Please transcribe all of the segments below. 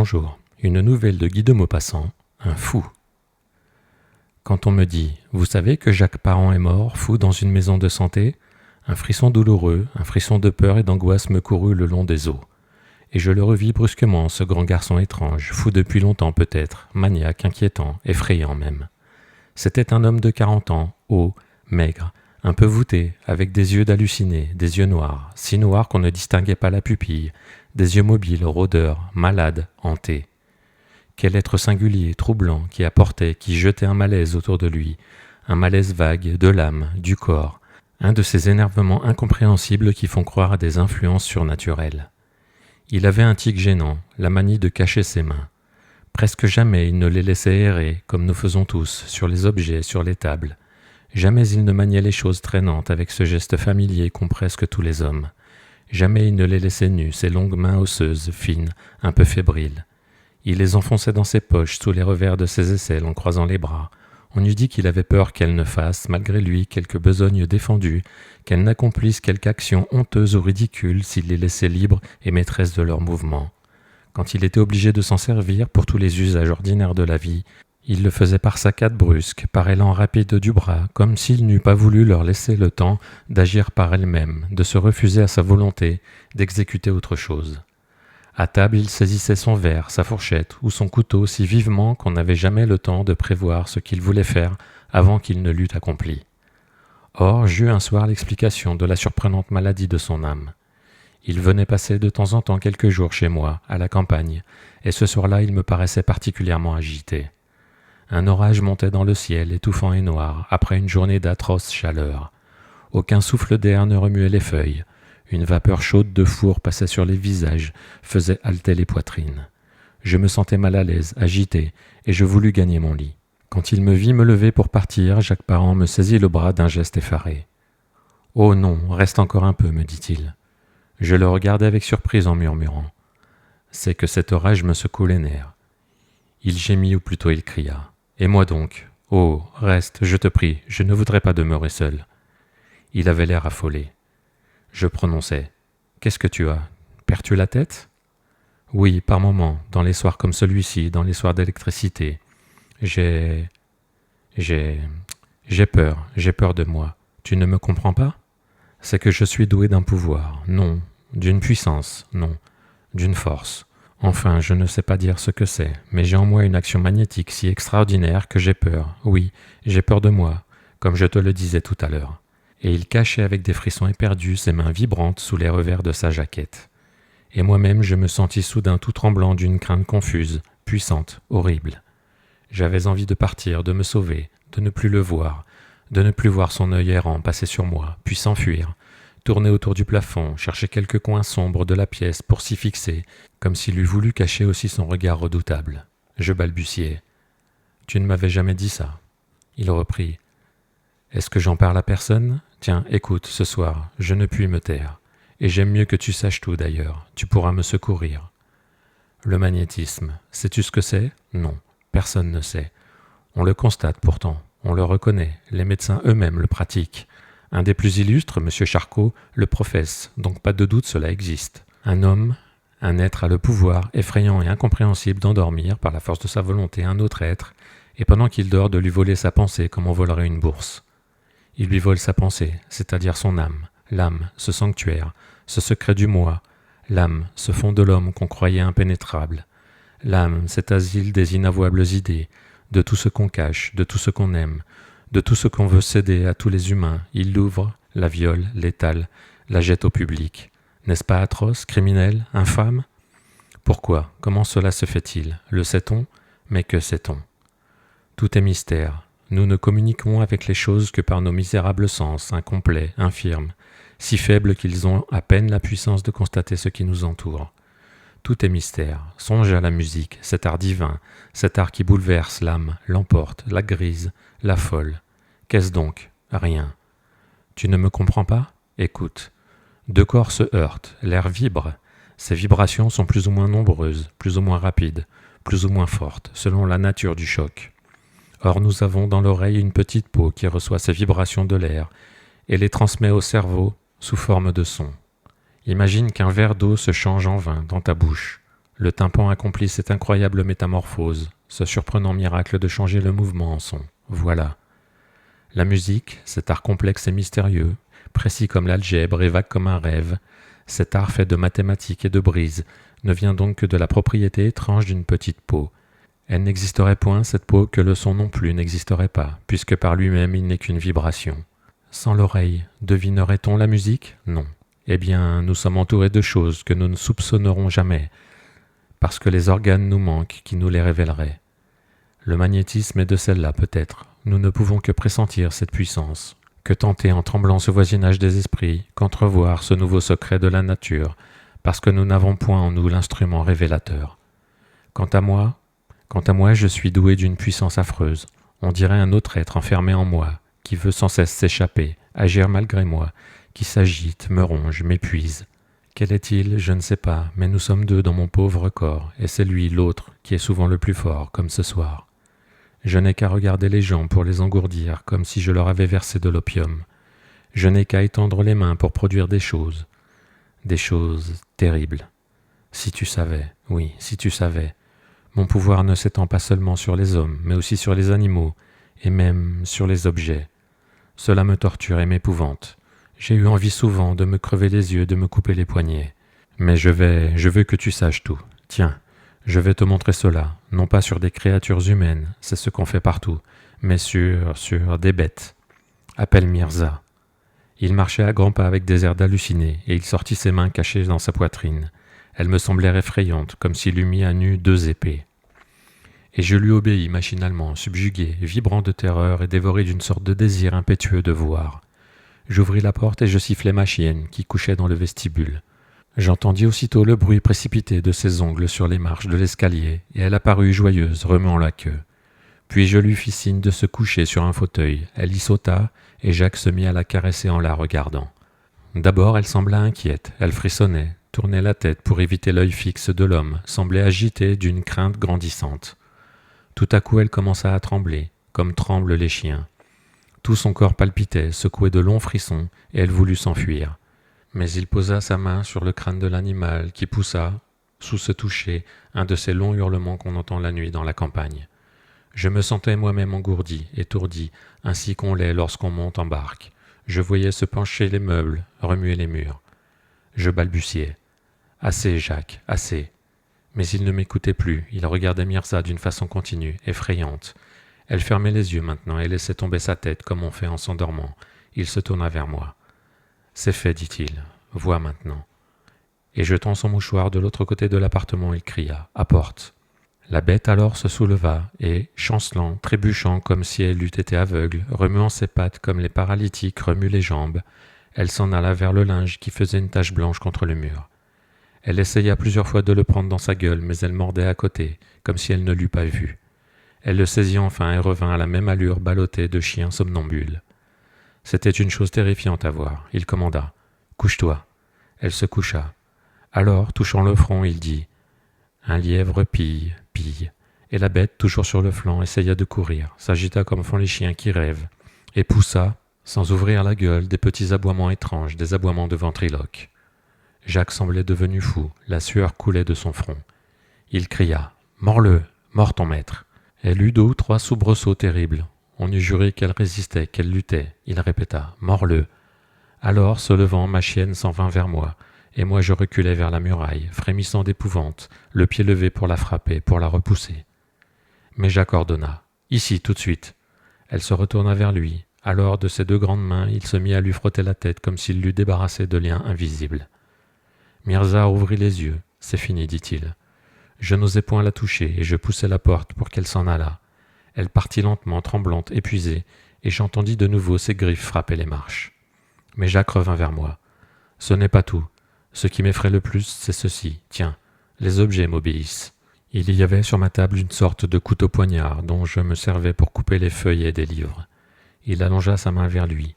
Bonjour, une nouvelle de Guy de Maupassant, un fou. Quand on me dit « Vous savez que Jacques Parent est mort, fou dans une maison de santé ?» Un frisson douloureux, un frisson de peur et d'angoisse me courut le long des os. Et je le revis brusquement, ce grand garçon étrange, fou depuis longtemps peut-être, maniaque, inquiétant, effrayant même. C'était un homme de 40 ans, haut, maigre, un peu voûté, avec des yeux d'halluciné, des yeux noirs, si noirs qu'on ne distinguait pas la pupille, des yeux mobiles, rôdeurs, malades, hantés. Quel être singulier, troublant, qui apportait, qui jetait un malaise autour de lui, un malaise vague, de l'âme, du corps, un de ces énervements incompréhensibles qui font croire à des influences surnaturelles. Il avait un tic gênant, la manie de cacher ses mains. Presque jamais il ne les laissait errer, comme nous faisons tous, sur les objets, sur les tables. Jamais il ne maniait les choses traînantes avec ce geste familier qu'ont presque tous les hommes. Jamais il ne les laissait nus, ses longues mains osseuses, fines, un peu fébriles. Il les enfonçait dans ses poches, sous les revers de ses aisselles, en croisant les bras. On eût dit qu'il avait peur qu'elle ne fasse, malgré lui, quelque besogne défendue, qu'elle n'accomplisse quelque action honteuse ou ridicule s'il les laissait libres et maîtresses de leurs mouvements. Quand il était obligé de s'en servir pour tous les usages ordinaires de la vie, il le faisait par saccades brusques, par élan rapide du bras, comme s'il n'eût pas voulu leur laisser le temps d'agir par elles-mêmes, de se refuser à sa volonté, d'exécuter autre chose. À table, il saisissait son verre, sa fourchette ou son couteau si vivement qu'on n'avait jamais le temps de prévoir ce qu'il voulait faire avant qu'il ne l'eût accompli. Or, j'eus un soir l'explication de la surprenante maladie de son âme. Il venait passer de temps en temps quelques jours chez moi, à la campagne, et ce soir-là, il me paraissait particulièrement agité. Un orage montait dans le ciel, étouffant et noir, après une journée d'atroce chaleur. Aucun souffle d'air ne remuait les feuilles. Une vapeur chaude de four passait sur les visages, faisait halter les poitrines. Je me sentais mal à l'aise, agité, et je voulus gagner mon lit. Quand il me vit me lever pour partir, Jacques Parent me saisit le bras d'un geste effaré. « Oh non, reste encore un peu, me dit-il. » Je le regardai avec surprise en murmurant. C'est que cet orage me secoue les nerfs. Il gémit ou plutôt il cria. « Et moi donc ? Oh, reste, je te prie, je ne voudrais pas demeurer seul. » Il avait l'air affolé. Je prononçai. « Qu'est-ce que tu as ? Perds-tu la tête ?» Oui, par moments, dans les soirs comme celui-ci, dans les soirs d'électricité. J'ai peur de moi. Tu ne me comprends pas ? C'est que je suis doué d'un pouvoir, non, d'une puissance, non, d'une force. Enfin, je ne sais pas dire ce que c'est, mais j'ai en moi une action magnétique si extraordinaire que j'ai peur, oui, j'ai peur de moi, comme je te le disais tout à l'heure. Et il cachait avec des frissons éperdus ses mains vibrantes sous les revers de sa jaquette. Et moi-même je me sentis soudain tout tremblant d'une crainte confuse, puissante, horrible. J'avais envie de partir, de me sauver, de ne plus le voir, de ne plus voir son œil errant passer sur moi, puis s'enfuir, tourner autour du plafond, chercher quelque coin sombre de la pièce pour s'y fixer, comme s'il eût voulu cacher aussi son regard redoutable. Je balbutiai. « Tu ne m'avais jamais dit ça. » Il reprit. « Est-ce que j'en parle à personne ? Tiens, écoute, ce soir, je ne puis me taire. Et j'aime mieux que tu saches tout d'ailleurs. Tu pourras me secourir. » Le magnétisme, sais-tu ce que c'est ? Non, personne ne sait. On le constate pourtant, on le reconnaît, les médecins eux-mêmes le pratiquent. Un des plus illustres, M. Charcot, le professe, donc pas de doute cela existe. Un homme, un être a le pouvoir, effrayant et incompréhensible, d'endormir, par la force de sa volonté, un autre être, et pendant qu'il dort de lui voler sa pensée comme on volerait une bourse. Il lui vole sa pensée, c'est-à-dire son âme, l'âme, ce sanctuaire, ce secret du moi, l'âme, ce fond de l'homme qu'on croyait impénétrable, l'âme, cet asile des inavouables idées, de tout ce qu'on cache, de tout ce qu'on aime, de tout ce qu'on veut céder à tous les humains, il l'ouvre, la viole, l'étale, la jette au public. N'est-ce pas atroce, criminel, infâme ? Pourquoi ? Comment cela se fait-il ? Le sait-on ? Mais que sait-on ? Tout est mystère. Nous ne communiquons avec les choses que par nos misérables sens, incomplets, infirmes, si faibles qu'ils ont à peine la puissance de constater ce qui nous entoure. Tout est mystère. Songe à la musique, cet art divin, cet art qui bouleverse l'âme, l'emporte, la grise, l'affole. Qu'est-ce donc ? Rien. Tu ne me comprends pas ? Écoute. Deux corps se heurtent, l'air vibre. Ces vibrations sont plus ou moins nombreuses, plus ou moins rapides, plus ou moins fortes, selon la nature du choc. Or nous avons dans l'oreille une petite peau qui reçoit ces vibrations de l'air et les transmet au cerveau sous forme de son. Imagine qu'un verre d'eau se change en vin dans ta bouche. Le tympan accomplit cette incroyable métamorphose, ce surprenant miracle de changer le mouvement en son. Voilà. La musique, cet art complexe et mystérieux, précis comme l'algèbre et vague comme un rêve, cet art fait de mathématiques et de brises, ne vient donc que de la propriété étrange d'une petite peau. Elle n'existerait point, cette peau, que le son non plus n'existerait pas, puisque par lui-même il n'est qu'une vibration. Sans l'oreille, devinerait-on la musique? Non. Eh bien, nous sommes entourés de choses que nous ne soupçonnerons jamais, parce que les organes nous manquent qui nous les révéleraient. Le magnétisme est de celle-là, peut-être. Nous ne pouvons que pressentir cette puissance, que tenter en tremblant ce voisinage des esprits, qu'entrevoir ce nouveau secret de la nature, parce que nous n'avons point en nous l'instrument révélateur. Quant à moi, je suis doué d'une puissance affreuse. On dirait un autre être enfermé en moi, qui veut sans cesse s'échapper, agir malgré moi, qui s'agite, me ronge, m'épuise. Quel est-il? Je ne sais pas, mais nous sommes deux dans mon pauvre corps, et c'est lui, l'autre, qui est souvent le plus fort, comme ce soir. Je n'ai qu'à regarder les gens pour les engourdir, comme si je leur avais versé de l'opium. Je n'ai qu'à étendre les mains pour produire des choses terribles. Si tu savais, oui, si tu savais. Mon pouvoir ne s'étend pas seulement sur les hommes, mais aussi sur les animaux, et même sur les objets. Cela me torture et m'épouvante. J'ai eu envie souvent de me crever les yeux, de me couper les poignets. Mais je veux que tu saches tout. Tiens, je vais te montrer cela, non pas sur des créatures humaines, c'est ce qu'on fait partout, mais sur des bêtes. Appelle Mirza. Il marchait à grands pas avec des airs d'halluciné, et il sortit ses mains cachées dans sa poitrine. Elles me semblèrent effrayantes, comme s'il eût mis à nu 2 épées. Et je lui obéis machinalement, subjugué, vibrant de terreur et dévoré d'une sorte de désir impétueux de voir. J'ouvris la porte et je sifflai ma chienne, qui couchait dans le vestibule. J'entendis aussitôt le bruit précipité de ses ongles sur les marches de l'escalier, et elle apparut joyeuse, remuant la queue. Puis je lui fis signe de se coucher sur un fauteuil. Elle y sauta, et Jacques se mit à la caresser en la regardant. D'abord elle sembla inquiète, elle frissonnait, tournait la tête pour éviter l'œil fixe de l'homme, semblait agitée d'une crainte grandissante. Tout à coup elle commença à trembler, comme tremblent les chiens. Tout son corps palpitait, secouait de longs frissons, et elle voulut s'enfuir. Mais il posa sa main sur le crâne de l'animal, qui poussa, sous ce toucher, un de ces longs hurlements qu'on entend la nuit dans la campagne. Je me sentais moi-même engourdi, étourdi, ainsi qu'on l'est lorsqu'on monte en barque. Je voyais se pencher les meubles, remuer les murs. Je balbutiais. « Assez, Jacques, assez !» Mais il ne m'écoutait plus, il regardait Mirza d'une façon continue, effrayante. Elle fermait les yeux maintenant et laissait tomber sa tête comme on fait en s'endormant. Il se tourna vers moi. « C'est fait, dit-il. Vois maintenant. » Et jetant son mouchoir de l'autre côté de l'appartement, il cria « Apporte !» La bête alors se souleva et, chancelant, trébuchant comme si elle eût été aveugle, remuant ses pattes comme les paralytiques remuent les jambes, elle s'en alla vers le linge qui faisait une tache blanche contre le mur. Elle essaya plusieurs fois de le prendre dans sa gueule, mais elle mordait à côté, comme si elle ne l'eût pas vu. Elle le saisit enfin et revint à la même allure ballottée de chien somnambule. C'était une chose terrifiante à voir. Il commanda « Couche-toi ». Elle se coucha. Alors, touchant le front, il dit « Un lièvre pille, pille ». Et la bête, toujours sur le flanc, essaya de courir, s'agita comme font les chiens qui rêvent, et poussa, sans ouvrir la gueule, des petits aboiements étranges, des aboiements de ventriloque. Jacques semblait devenu fou, la sueur coulait de son front. Il cria « Mords-le, mords ton maître !» Elle eut 2 ou 3 soubresauts terribles. On eût juré qu'elle résistait, qu'elle luttait. Il répéta « Mords-le !» Alors, se levant, ma chienne s'en vint vers moi, et moi je reculai vers la muraille, frémissant d'épouvante, le pied levé pour la frapper, pour la repousser. Mais Jacques ordonna « Ici, tout de suite !» Elle se retourna vers lui. Alors, de ses 2 grandes mains, il se mit à lui frotter la tête comme s'il l'eût débarrassé de liens invisibles. Mirza ouvrit les yeux. « C'est fini, dit-il. » Je n'osais point la toucher, et je poussai la porte pour qu'elle s'en allât. Elle partit lentement, tremblante, épuisée, et j'entendis de nouveau ses griffes frapper les marches. Mais Jacques revint vers moi. « Ce n'est pas tout. Ce qui m'effraie le plus, c'est ceci. Tiens, les objets m'obéissent. » Il y avait sur ma table une sorte de couteau-poignard dont je me servais pour couper les feuillets des livres. Il allongea sa main vers lui.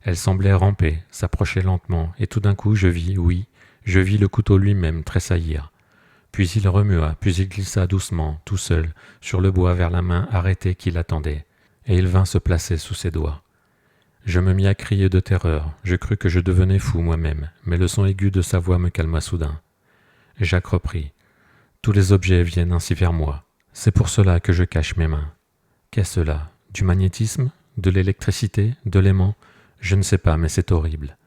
Elle semblait ramper, s'approcher lentement, et tout d'un coup je vis, oui, je vis le couteau lui-même tressaillir. Puis il remua, puis il glissa doucement, tout seul, sur le bois vers la main arrêtée qui l'attendait, et il vint se placer sous ses doigts. Je me mis à crier de terreur, je crus que je devenais fou moi-même, mais le son aigu de sa voix me calma soudain. Jacques reprit. Tous les objets viennent ainsi vers moi. C'est pour cela que je cache mes mains. Qu'est-ce cela? Du magnétisme? De l'électricité? De l'aimant? Je ne sais pas, mais c'est horrible.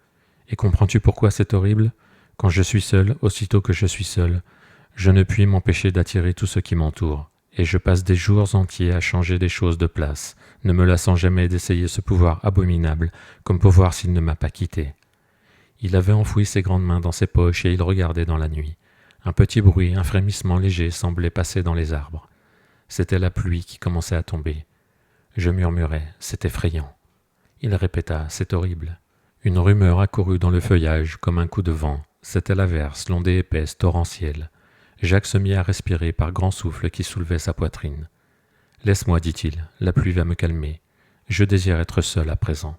Et comprends-tu pourquoi c'est horrible? Quand je suis seul, aussitôt que je suis seul, je ne puis m'empêcher d'attirer tout ce qui m'entoure, et je passe des jours entiers à changer des choses de place, ne me lassant jamais d'essayer ce pouvoir abominable, comme pour voir s'il ne m'a pas quitté. Il avait enfoui ses grandes mains dans ses poches et il regardait dans la nuit. Un petit bruit, un frémissement léger semblait passer dans les arbres. C'était la pluie qui commençait à tomber. Je murmurais, c'est effrayant. Il répéta, c'est horrible. Une rumeur accourut dans le feuillage comme un coup de vent. C'était l'averse, l'ondée épaisse, torrentielle. Jacques se mit à respirer par grands souffles qui soulevaient sa poitrine. « Laisse-moi, dit-il, la pluie va me calmer. Je désire être seul à présent. »